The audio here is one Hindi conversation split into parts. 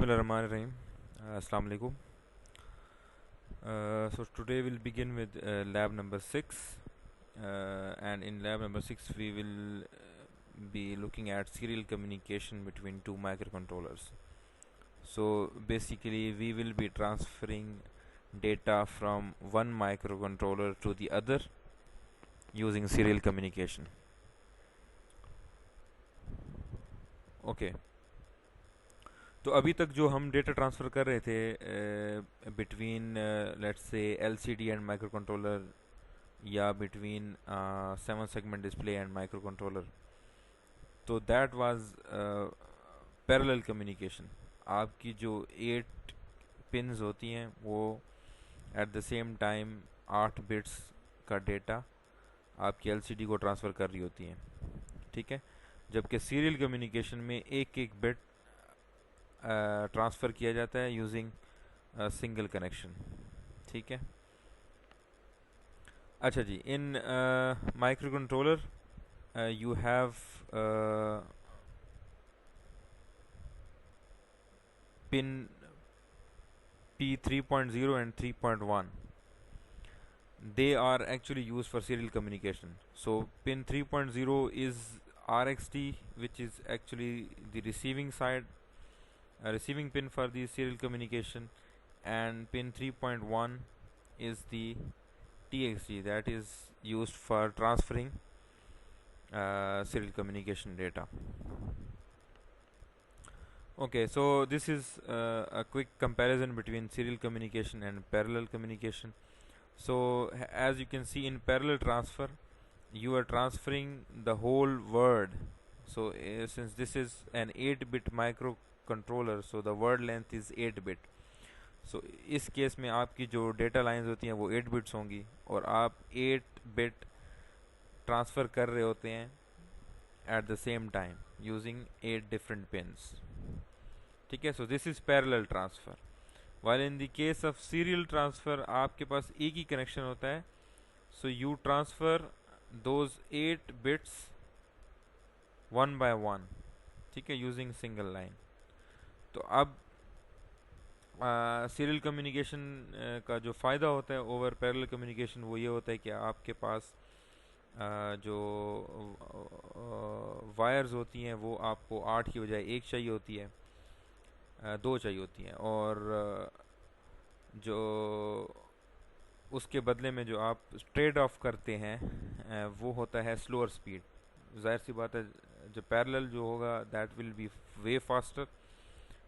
Bismillahirrahmanirrahim. Assalamu alaikum. So today we'll begin with lab number 6, and in lab number 6 we will be looking at serial communication between two microcontrollers. So basically we will be transferring data from one microcontroller to the other using serial communication. Okay. तो अभी तक जो हम डेटा ट्रांसफ़र कर रहे थे between let's say LCD and microcontroller या between 7 segment display and microcontroller, तो दैट वाज पैरेलल कम्युनिकेशन. आपकी जो 8 पिन्स होती हैं वो at the same time 8 bits का डेटा आपकी एलसीडी को ट्रांसफ़र कर रही होती हैं. ठीक है, जबकि सीरियल कम्युनिकेशन में एक एक बिट ट्रांसफ़र किया जाता है यूजिंग सिंगल कनेक्शन. ठीक है. अच्छा जी, in microcontroller you have pin P3.0 and 3.1. They are actually used for serial communication. So pin 3.0 is RxD, which is actually the receiving side, receiving pin for the serial communication, and pin 3.1 is the TXD, that is used for transferring serial communication data. Okay, so this is a quick comparison between serial communication and parallel communication. So as you can see, in parallel transfer you are transferring the whole word. So since this is an 8-bit microcontroller, so the word length is 8-bit. So इस केस में आपकी जो डेटा लाइंस होती हैं वो 8 बिट्स होंगी और आप 8 बिट ट्रांसफ़र कर रहे होते हैं at the same time using 8 different pins. ठीक है, so this is parallel transfer. While in the case of serial transfer आपके पास एक ही कनेक्शन होता है, so you transfer those 8 bits one by one. ठीक है, using single line. तो अब सीरियल कम्युनिकेशन का जो फ़ायदा होता है ओवर पैरेलल कम्युनिकेशन वो ये होता है कि आपके पास जो वायर्स होती हैं वो आपको 8 की बजाय एक चाहिए होती है, 2 चाहिए होती हैं, और जो उसके बदले में जो आप ट्रेड ऑफ करते हैं वो होता है स्लोअर स्पीड. जाहिर सी बात है, जो पैरेलल जो होगा that will be way faster,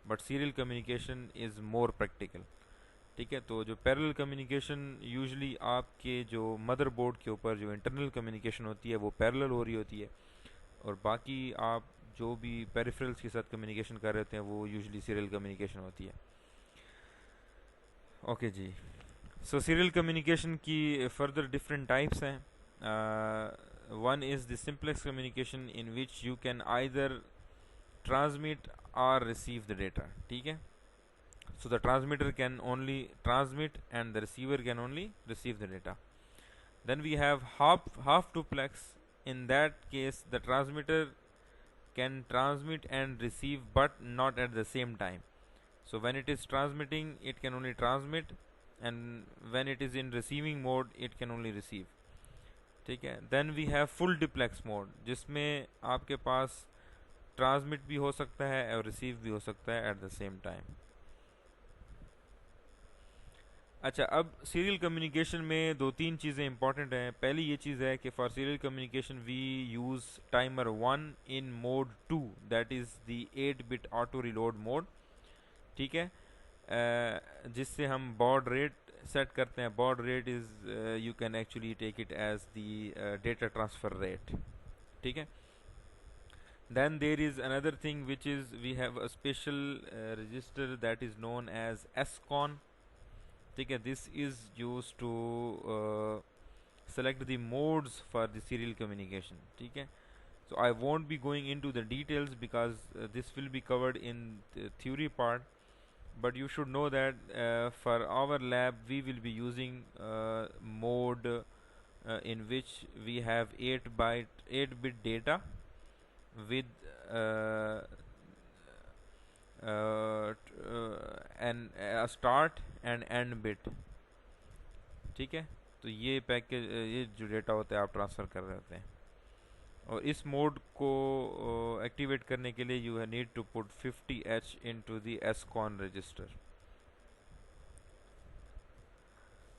but serial communication is more practical. ठीक है, तो जो पैरेलल कम्युनिकेशन यूजुअली आपके जो मदरबोर्ड के ऊपर जो इंटरनल कम्युनिकेशन होती है वो पैरेलल हो रही होती है, और बाकी आप जो भी पेरिफेरल्स के साथ कम्युनिकेशन कर रहे होते हैं वो यूजुअली सीरियल कम्युनिकेशन होती है. ओके जी, सो सीरियल कम्युनिकेशन की फर्दर डिफरेंट टाइप्स हैं. One is the simplex communication in which you can either transmit or receive the data. ठीक है, so the transmitter can only transmit and the receiver can only receive the data. Then we have half duplex. In that case the transmitter can transmit and receive but not at the same time. So when it is transmitting it can only transmit, and when it is in receiving mode it can only receive. ठीक है. Then we have full duplex mode, जिसमें आपके पास ट्रांसमिट भी हो सकता है और रिसीव भी हो सकता है एट द सेम टाइम. अच्छा, अब सीरियल कम्युनिकेशन में 2-3 चीज़ें इंपॉर्टेंट हैं. पहली ये चीज़ है कि for serial communication we use timer 1 in mode 2, that is the eight bit auto reload mode. ठीक है, जिससे हम बॉड रेट सेट करते हैं. Baud rate is you can actually take it as the data transfer rate. ठीक है. Then there is another thing, which is we have a special register that is known as SCON. ठीक है, this is used to select the modes for the serial communication. ठीक है, so I won't be going into the details because this will be covered in the theory part, but you should know that for our lab we will be using mode in which we have 8-bit data with an start and end bit, ठीक है। तो ये पैकेज, ये जो डेटा होता है आप ट्रांसफ़र कर रहे होते हैं। और इस मोड को एक्टिवेट करने के लिए you need to put 50H into the SCON register.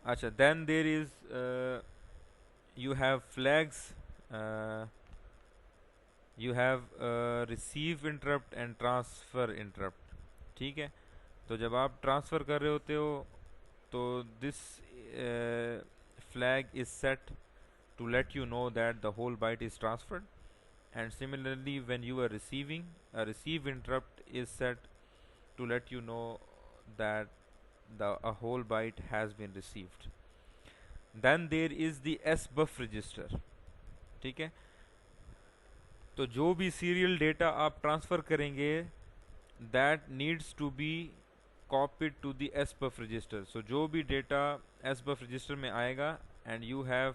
अच्छा, then there is you have flags, you have receive interrupt and transfer interrupt, ठीक है। तो जब आप ट्रांसफ़र कर रहे होते हो तो this flag is set to let you know that the whole byte is transferred, and similarly when you are receiving, a receive interrupt is set to let you know that a whole byte has been received. Then there is the SBUF register, ठीक है। तो जो भी सीरियल डेटा आप ट्रांसफ़र करेंगे that needs to be copied to the SBUF register. So जो भी डेटा SBUF रजिस्टर में आएगा and you have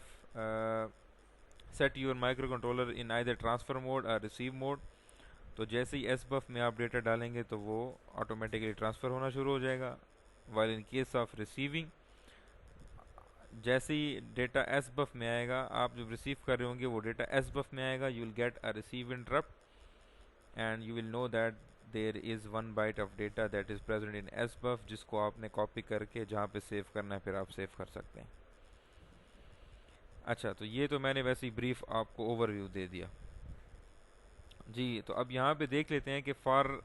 set your microcontroller in either transfer mode और रिसीव मोड, तो जैसे ही SBUF में आप डेटा डालेंगे तो वो ऑटोमेटिकली ट्रांसफ़र होना शुरू हो जाएगा। While in case of receiving, जैसे ही डेटा SBUF में आएगा, आप जब रिसीव कर रहे होंगे वो डेटा SBUF में आएगा, you will get a receive interrupt and you will know that there is 1 byte of data that is present in SBUF, जिसको आपने कॉपी करके जहाँ पे सेव करना है फिर आप सेव कर सकते हैं। अच्छा, तो ये तो मैंने वैसे ही ब्रीफ आपको ओवरव्यू दे दिया जी। तो अब यहाँ पे देख लेते हैं कि फॉर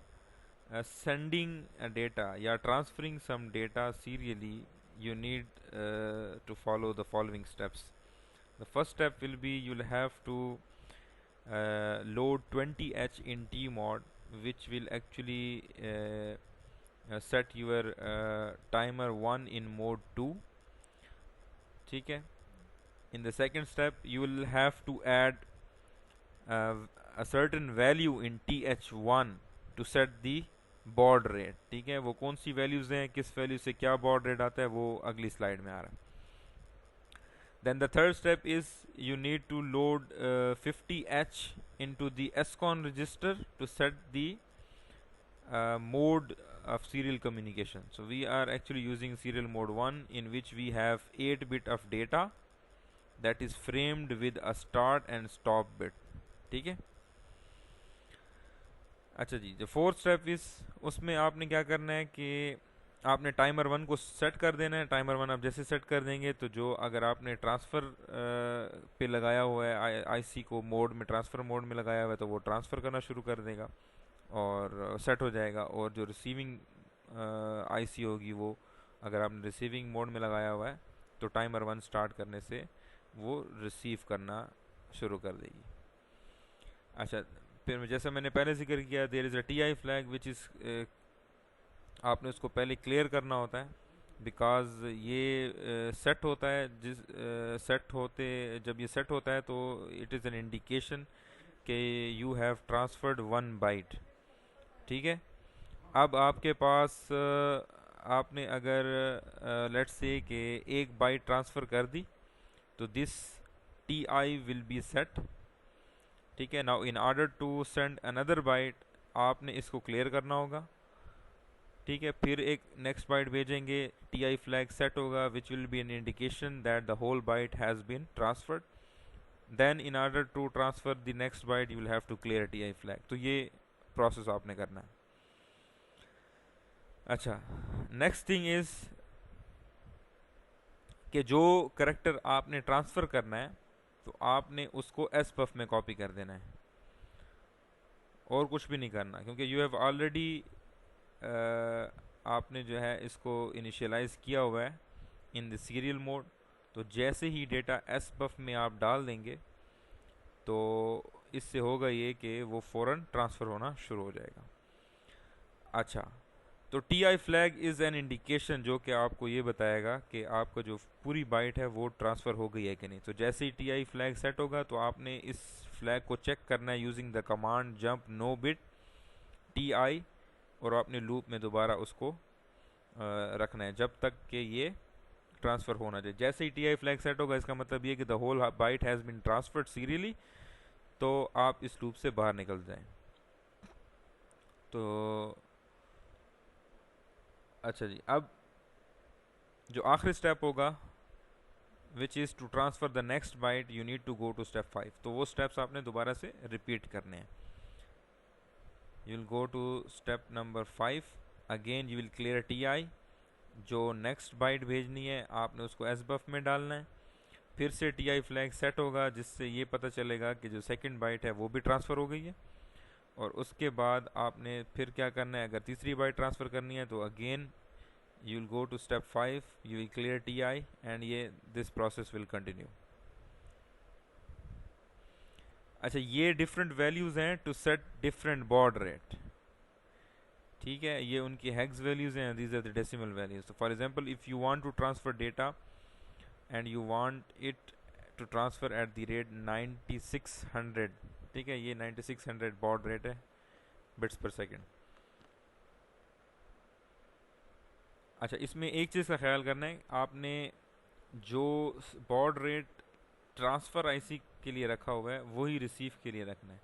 सेंडिंग डेटा या transferring some data serially you need to follow the following steps. The first step will be you'll have to load 20H in Tmod, which will actually set your timer 1 in mode 2, ठीक है। In the second step you will have to add a certain value in TH1 to set the baud rate, ठीक है। वो कौन सी वैल्यूज़ हैं, किस वैल्यू से क्या बॉड रेट आता है, वो अगली स्लाइड में आ रहा है। Then the third step is you need to load 50H into the SCON register to set the mode of serial communication. So we are actually using serial mode 1 in which we have 8 bit of data that is framed with a start and stop bit, ठीक है। अच्छा जी, जो फोर्थ स्टेप इस उसमें आपने क्या करना है कि आपने टाइमर 1 को सेट कर देना है। टाइमर 1 आप जैसे सेट कर देंगे तो जो अगर आपने ट्रांसफ़र पे लगाया हुआ है आईसी को मोड में, ट्रांसफ़र मोड में लगाया हुआ है, तो वो ट्रांसफ़र करना शुरू कर देगा और सेट हो जाएगा। और जो रिसीविंग आईसी होगी वो अगर आपने रिसीविंग मोड में लगाया हुआ है तो टाइमर 1 स्टार्ट करने से वो रिसीव करना शुरू कर देगी। अच्छा, फिर जैसा मैंने पहले जिक्र किया, there is a TI flag which is, आपने उसको पहले क्लियर करना होता है बिकॉज ये सेट होता है। जब ये सेट होता है तो इट इज़ एन इंडिकेशन कि यू हैव ट्रांसफर्ड 1 बाइट, ठीक है। अब आपके पास आपने अगर लेट्स से कि 1 बाइट ट्रांसफ़र कर दी तो this TI will be set, ठीक है। Now in order to send another byte आपने इसको क्लियर करना होगा, ठीक है। फिर एक नेक्स्ट बाइट भेजेंगे, TI फ्लैग सेट होगा which will be an indication that the whole byte has been transferred. Then in order to transfer the next byte you will have to clear TI flag. तो ये प्रोसेस आपने करना है। अच्छा, नेक्स्ट थिंग इज़ कि जो करेक्टर आपने ट्रांसफ़र करना है तो आपने उसको SBUF में कॉपी कर देना है और कुछ भी नहीं करना, क्योंकि यू हैव ऑलरेडी आपने जो है इसको इनिशियलाइज़ किया हुआ है इन द सीरियल मोड। तो जैसे ही डेटा SBUF में आप डाल देंगे तो इससे होगा ये कि वो फ़ौरन ट्रांसफ़र होना शुरू हो जाएगा। अच्छा, तो TI flag is an indication जो कि आपको ये बताएगा कि आपका जो पूरी बाइट है वो ट्रांसफ़र हो गई है कि नहीं। तो जैसे ही TI फ्लैग सेट होगा तो आपने इस फ्लैग को चेक करना है using the command jump no bit TI, और आपने लूप में दोबारा उसको रखना है जब तक कि ये ट्रांसफ़र होना चाहिए। जैसे ही TI फ्लैग सेट होगा इसका मतलब ये कि the whole byte has been transferred serially, तो आप इस लूप से बाहर निकल जाएं। तो अच्छा जी, अब जो आखिरी स्टेप होगा which is to transfer the next byte, you need to go to step 5। तो वो स्टेप्स आपने दोबारा से रिपीट करने हैं। You will go to step number 5, again you will clear TI। जो नेक्स्ट बाइट भेजनी है आपने उसको SBUF में डालना है। फिर से TI फ्लैग सेट होगा जिससे ये पता चलेगा कि जो सेकंड बाइट है वो भी ट्रांसफ़र हो गई है। और उसके बाद आपने फिर क्या करना है, अगर तीसरी बाइट ट्रांसफ़र करनी है तो again you will go to step 5, you will clear TI and ये this process will continue। अच्छा, ये डिफरेंट वैल्यूज़ हैं to set different baud rate, ठीक है। ये उनकी हेक्स वैल्यूज़ हैं, these are the decimal values. तो for example if you want to transfer data and you want it to transfer at the rate 9600, ठीक है, ये 9600 बॉड रेट है बिट्स पर सेकेंड। अच्छा, इसमें एक चीज़ का ख्याल करना है, आपने जो बॉड रेट ट्रांसफ़र आईसी के लिए रखा हुआ है वही रिसीव के लिए रखना है।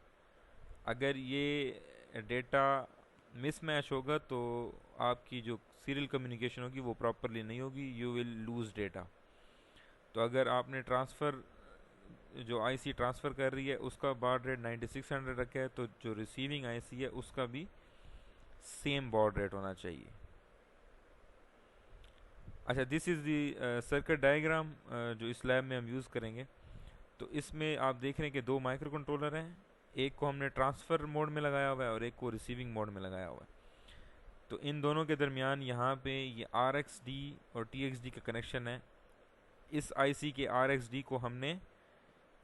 अगर ये डेटा मिसमैच होगा तो आपकी जो सीरियल कम्युनिकेशन होगी वो प्रॉपरली नहीं होगी, यू विल लूज़ डेटा। तो अगर आपने ट्रांसफ़र जो आईसी ट्रांसफ़र कर रही है उसका बॉड रेट 9600 रखा है तो जो रिसीविंग आईसी है उसका भी सेम बॉड रेट होना चाहिए। अच्छा, this is the circuit diagram जो इस लैब में हम यूज़ करेंगे। तो इसमें आप देख रहे हैं कि दो माइक्रो कंट्रोलर हैं, एक को हमने ट्रांसफ़र मोड में लगाया हुआ है और एक को रिसीविंग मोड में लगाया हुआ है। तो इन दोनों के दरमियान यहाँ पे ये RxD और TxD का कनेक्शन है। इस आईसी के RxD को हमने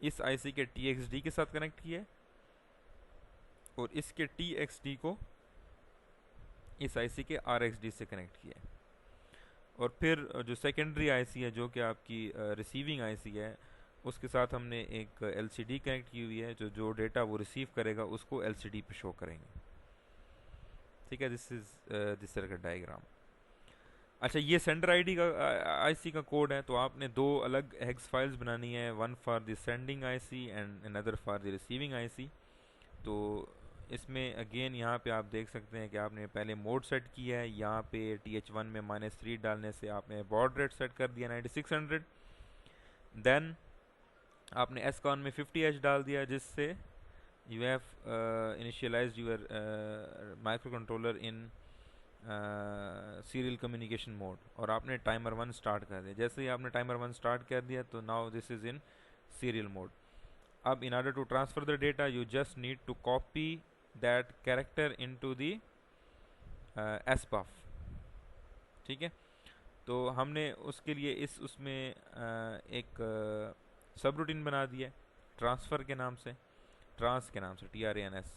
इस आईसी के TxD के साथ कनेक्ट किया है और इसके TxD को इस आईसी के RxD से कनेक्ट किया है। और फिर जो सेकेंडरी आईसी है जो कि आपकी रिसीविंग आईसी है उसके साथ हमने एक LCD कनेक्ट की हुई है जो जो डेटा वो रिसीव करेगा उसको LCD पे शो करेंगे, ठीक है। This is this circuit diagram. अच्छा, ये सेंडर आईडी का आईसी का कोड है। तो आपने दो अलग हेक्स फाइल्स बनानी है, one for the sending IC and another for the receiving IC. तो इसमें अगेन यहाँ पे आप देख सकते हैं कि आपने पहले मोड सेट किया है, यहाँ पे TH1 में -3 डालने से आपने बॉड रेट सेट कर दिया 9600। देन आपने SCON में 50H डाल दिया जिससे you have initialized your microcontroller in serial communication mode और आपने टाइमर 1 स्टार्ट कर दिया। जैसे ही आपने टाइमर 1 स्टार्ट कर दिया तो now this is in serial mode. अब in order to transfer the data you just need to copy that character into the SBUF, ठीक है। तो हमने उसके लिए उसमें एक सब रूटीन बना दिया ट्रांसफ़र के नाम से, ट्रांस के नाम से, TRANS।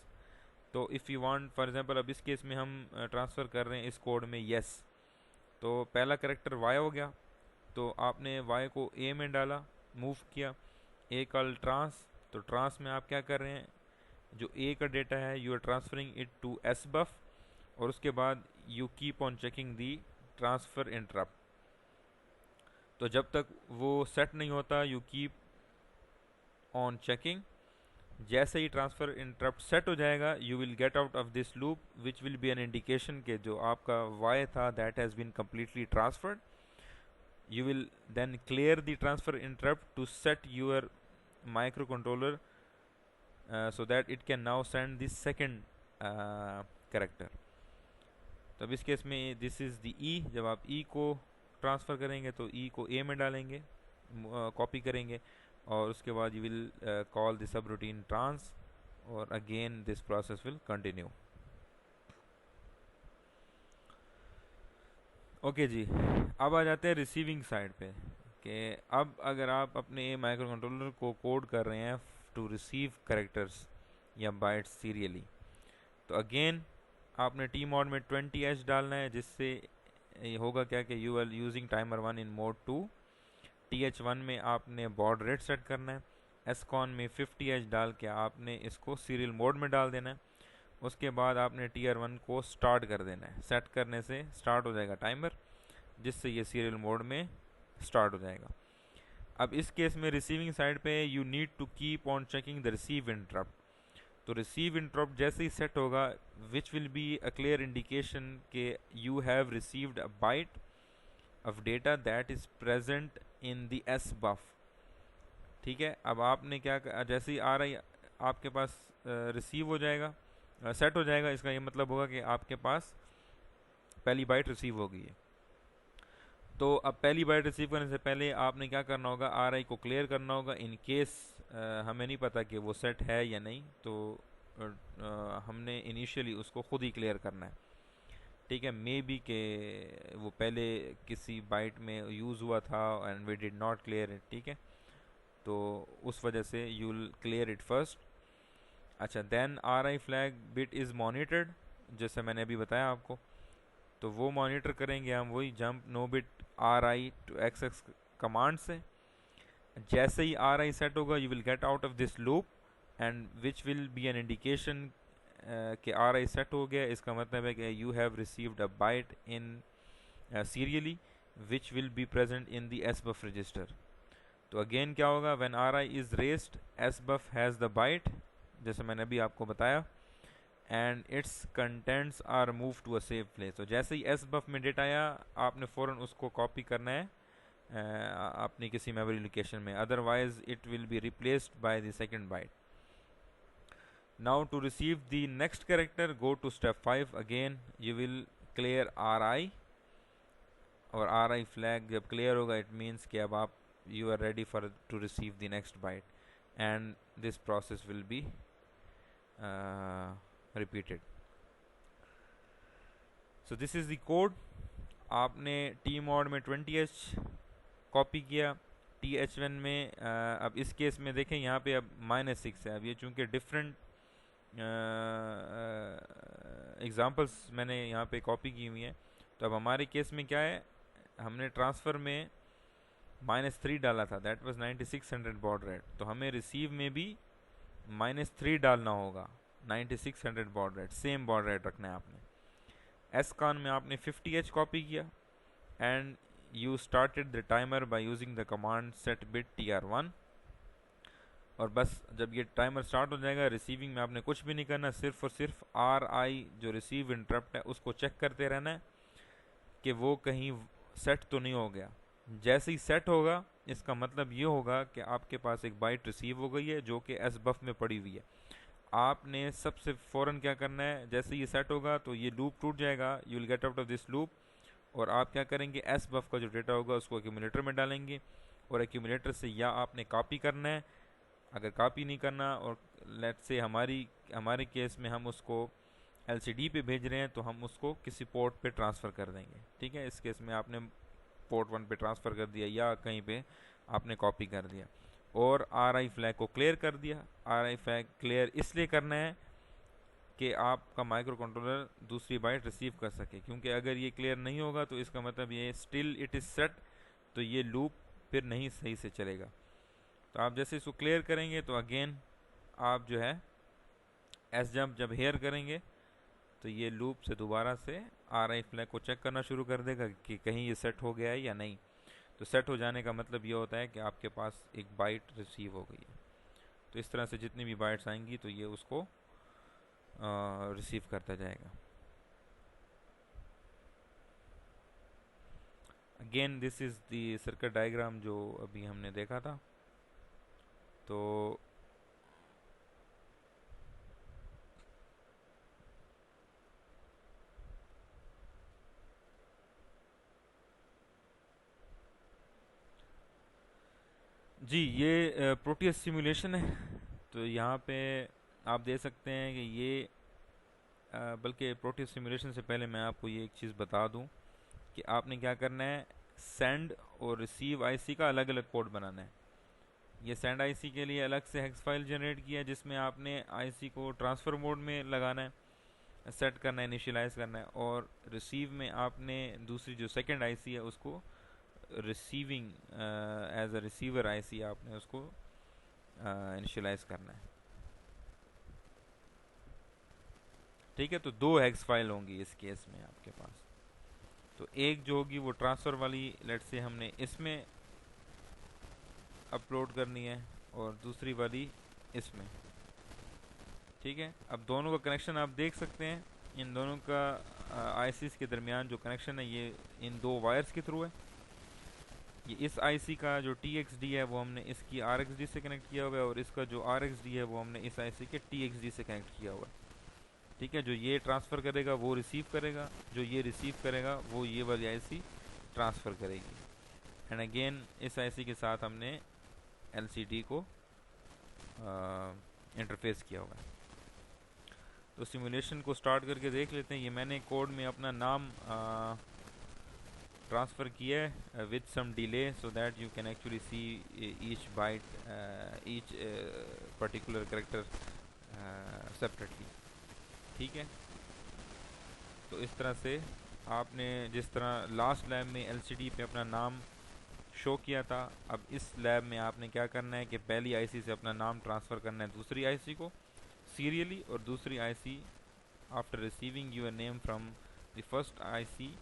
तो if you want for example अब इस केस में हम ट्रांसफ़र कर रहे हैं इस कोड में यस। तो पहला कैरेक्टर Y हो गया, तो आपने Y को A में डाला, मूव किया, A कॉल ट्रांस। तो ट्रांस में आप क्या कर रहे हैं, जो A का डेटा है you are transferring it to SBUF और उसके बाद you keep on checking the transfer interrupt. तो जब तक वो सेट नहीं होता यू कीप ऑन चेकिंग। जैसे ही ट्रांसफ़र इंटरप्ट सेट हो जाएगा you will get out of this loop which will be an indication के जो आपका Y था that has been completely transferred. You will then clear the transfer interrupt to set your microcontroller so that it can now send the second character। तो अब इस केस में दिस इज़ द E। जब आप E को ट्रांसफ़र करेंगे तो E को A में डालेंगे, कॉपी करेंगे और उसके बाद you will call the subroutine trans और again this process will continue. Okay जी, अब आ जाते हैं रिसीविंग साइड पे कि अब अगर आप अपने माइक्रो कंट्रोलर को कोड कर रहे हैं टू रिसीव कैरेक्टर्स या बाइट्स सीरियली, तो अगेन आपने टी मोड में 20H डालना है जिससे ये होगा क्या कि you are using timer 1 in mode 2। TH1 में आपने बॉड रेट सेट करना है, SCON में 50H डाल के आपने इसको सीरियल मोड में डाल देना है। उसके बाद आपने TR1 को स्टार्ट कर देना है, सेट करने से स्टार्ट हो जाएगा टाइमर जिससे ये सीरियल मोड में स्टार्ट हो जाएगा। अब इस केस में रिसीविंग साइड पे you need to keep on checking the receive interrupt. तो रिसीव इंटरप्ट जैसे ही सेट होगा, which will be a clear indication के you have received a byte of data that is present in the S buf. ठीक है, अब आपने क्या जैसे ही आ रही आपके पास रिसीव हो जाएगा, सेट हो जाएगा, इसका ये मतलब होगा कि आपके पास पहली बाइट रिसीव हो गई है। तो अब पहली बाइट रिसीव करने से पहले आपने क्या करना होगा, आर आई को क्लियर करना होगा। इन केस हमें नहीं पता कि वो सेट है या नहीं, तो हमने इनिशियली उसको खुद ही क्लियर करना है। ठीक है, मे बी के वो पहले किसी बाइट में यूज़ हुआ था and we did not clear it. ठीक है, तो उस वजह से you will clear it first. अच्छा, then R I flag bit is monitored, जैसे मैंने अभी बताया आपको। तो वो मॉनिटर करेंगे हम वही jump no bit R I to x x command से। जैसे ही आर आई सेट होगा, you will get out of this loop and which will be an indication कि आर आई सेट हो गया। इसका मतलब है कि you have received a byte in serially which will be present in the S buf register. तो अगेन क्या होगा, when R I is raised S buff has the byte, जैसे मैंने अभी आपको बताया, and its contents are move to a safe place. तो जैसे ही एस बफ में डेटा आया, आपने फ़ौरन उसको कॉपी करना है अपनी किसी मेमोरी लोकेशन में, otherwise it will be replaced by the second byte. Now to receive the next character, go to step 5। Again you will clear R I, और आर आई फ्लैग जब क्लियर होगा, इट मीन्स कि अब आप you are ready for to receive the next byte, and this process will be repeated. So this is the code. आपने टी मॉड में 20h कॉपी किया, TH1 में अब इस केस में देखें यहाँ पे अब -6 है। अब ये चूँकि डिफरेंट एग्जांपल्स मैंने यहाँ पे कॉपी की हुई हैं, तो अब हमारे केस में क्या है, हमने ट्रांसफ़र में -3 डाला था, दैट वाज 9600 बॉड रेट। तो हमें रिसीव में भी -3 डालना होगा, 9600 baud rate, same baud rate रखना है आपने। एस कान में आपने 50h कॉपी किया and you started the timer by using the command set bit TR1। और बस जब ये टाइमर स्टार्ट हो जाएगा, रिसीविंग में आपने कुछ भी नहीं करना, सिर्फ और सिर्फ आर आई जो रिसीव इंटरप्ट है उसको चेक करते रहना है कि वो कहीं सेट तो नहीं हो गया। जैसे ही सेट होगा, इसका मतलब ये होगा कि आपके पास एक बाइट रिसीव हो गई है जो कि एस बफ में पड़ी हुई है। आपने सबसे फ़ौरन क्या करना है, जैसे ये सेट होगा तो ये लूप टूट जाएगा, you will get out of this loop, और आप क्या करेंगे, एस बफ का जो डेटा होगा उसको एक्यूमुलेटर में डालेंगे, और एक्यूमुलेटर से या आपने कॉपी करना है, अगर कॉपी नहीं करना, और लेट्स से हमारे केस में हम उसको LCD पे भेज रहे हैं, तो हम उसको किसी पोर्ट पे ट्रांसफ़र कर देंगे। ठीक है, इस केस में आपने पोर्ट 1 पे ट्रांसफ़र कर दिया या कहीं पे आपने कॉपी कर दिया, और आर आई फ्लैग को क्लियर कर दिया। आर आई फ्लैग क्लियर इसलिए करना है कि आपका माइक्रो कंट्रोलर दूसरी बाइट रिसीव कर सके, क्योंकि अगर ये क्लियर नहीं होगा तो इसका मतलब ये स्टिल इट इज़ सेट, तो ये लूप फिर नहीं सही से चलेगा। तो आप जैसे इसको क्लियर करेंगे, तो अगेन आप जो है एस जंप जब हेयर करेंगे, तो ये लूप से दोबारा से आर आई फ्लैग को चेक करना शुरू कर देगा कि कहीं ये सेट हो गया है या नहीं। तो सेट हो जाने का मतलब ये होता है कि आपके पास एक बाइट रिसीव हो गई है। तो इस तरह से जितनी भी बाइट्स आएंगी, तो ये उसको रिसीव करता जाएगा। Again this is the circuit diagram जो अभी हमने देखा था। तो जी, ये प्रोटियस सिमुलेशन है। तो यहाँ पे आप देख सकते हैं कि ये बल्कि प्रोटियस सिमुलेशन से पहले मैं आपको ये एक चीज़ बता दूं कि आपने क्या करना है, सेंड और रिसीव आईसी का अलग अलग कोड बनाना है। ये सेंड आईसी के लिए अलग से हेक्स फाइल जनरेट किया, जिसमें आपने आईसी को ट्रांसफ़र मोड में लगाना है, सेट करना है, इनिशियलाइज़ करना है, और रिसीव में आपने दूसरी जो सेकंड आईसी है उसको receiving as a receiver IC आपने उसको इनिशियलाइज़ करना है। ठीक है, तो 2 हेक्स फाइल होंगी इस केस में आपके पास। तो एक जो होगी वो ट्रांसफ़र वाली, लेट से हमने इसमें अपलोड करनी है, और दूसरी वाली इसमें। ठीक है, अब दोनों का कनेक्शन आप देख सकते हैं। इन दोनों का आईसीस के दरमियान जो कनेक्शन है ये इन दो वायर्स के थ्रू है। ये इस आईसी का जो TXD है वो हमने इसकी RXD से कनेक्ट किया हुआ है, और इसका जो RXD है वो हमने इस आईसी के TXD से कनेक्ट किया हुआ है। ठीक है, जो ये ट्रांसफ़र करेगा वो रिसीव करेगा, जो ये रिसीव करेगा वो ये वाली आईसी ट्रांसफ़र करेगी। एंड अगेन इस आईसी के साथ हमने LCD को इंटरफेस किया हुआ है। तो सिमुलेशन को स्टार्ट करके देख लेते हैं। ये मैंने कोड में अपना नाम ट्रांसफ़र किया है with some delay, so that you can actually see each byte, each particular character separately. ठीक है, तो इस तरह से आपने जिस तरह लास्ट लैब में LCD पे अपना नाम शो किया था, अब इस लैब में आपने क्या करना है कि पहली आईसी से अपना नाम ट्रांसफ़र करना है दूसरी आईसी को सीरियली, और दूसरी IC after receiving your name from the first IC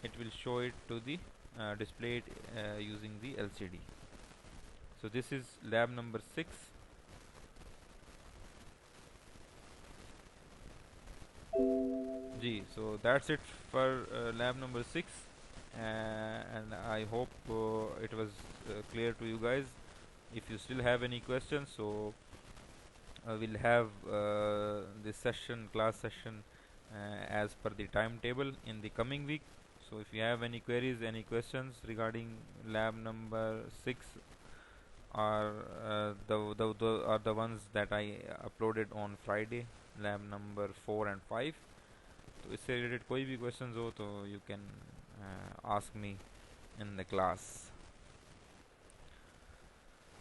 it will show it to the displayed using the LCD. So this is lab number 6. G. So that's it for lab number 6, and I hope it was clear to you guys. If you still have any questions, so we'll have this session, class session, as per the timetable in the coming week. So if you have any queries, any questions regarding lab number 6, or are the ones that I uploaded on Friday, lab number 4 and 5, तो इससे रिलेटेड कोई भी क्वेश्चंस हो तो you can ask me in the class.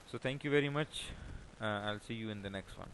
So thank you very much. I'll see you in the next one.